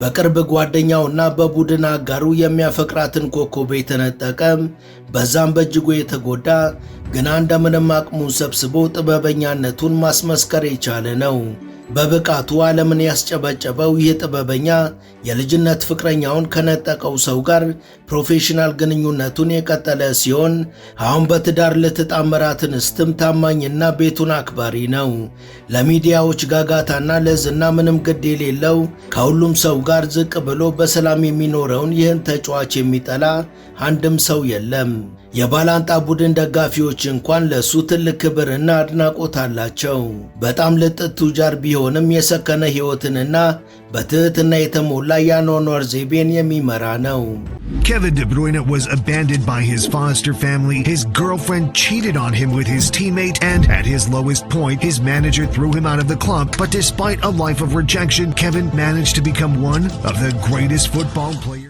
በቅርብ ጓደኛውና በቡድን አጋሩ የሚያፈቅራትን ኮከብ የተነጠቀ በዛም በእጅጉ የተጎዳ ግና እንደምንም አቅሙን ሰብስቦ ጥበበኛነቱን ማስመስከር የቻለ ነው። በብቃቱ ዓለምን ያስጨበጨበው ይህ ጥበበኛ የልጅነት ፍቅረኛውን ከነጠቀው ሰው ጋር ፕሮፌሽናል ግንኙነቱን የቀጠለ ሲሆን አሁን በትዳር ልትጣመራት እንስትም ታማኝና ቤቱን አክባሪ ነው። ለሚዲያዎች ጋጋታና ለዝና ምንም ግድ የሌለው ከሁሉም ሰው ጋር ዝቅ ብሎ በሰላም የሚኖረውን ይህን ተጫዋች የሚጠላ አንድም ሰው የለም። የባላንጣ ቡድን ደጋፊዎች እንኳን ለሱ ትልቅ ክብርና አድናቆት አላቸው። በጣም ልጥት ቱጃር ቢሆንም የሰከነ ሕይወትንና በትህትና የተሞላ የአኗኗር ዘይቤን የሚመራ ነው። Kevin De Bruyne was abandoned by his foster family. His girlfriend cheated on him with his teammate, and at his lowest point, his manager threw him out of the club. But despite a life of rejection, Kevin managed to become one of the greatest football players.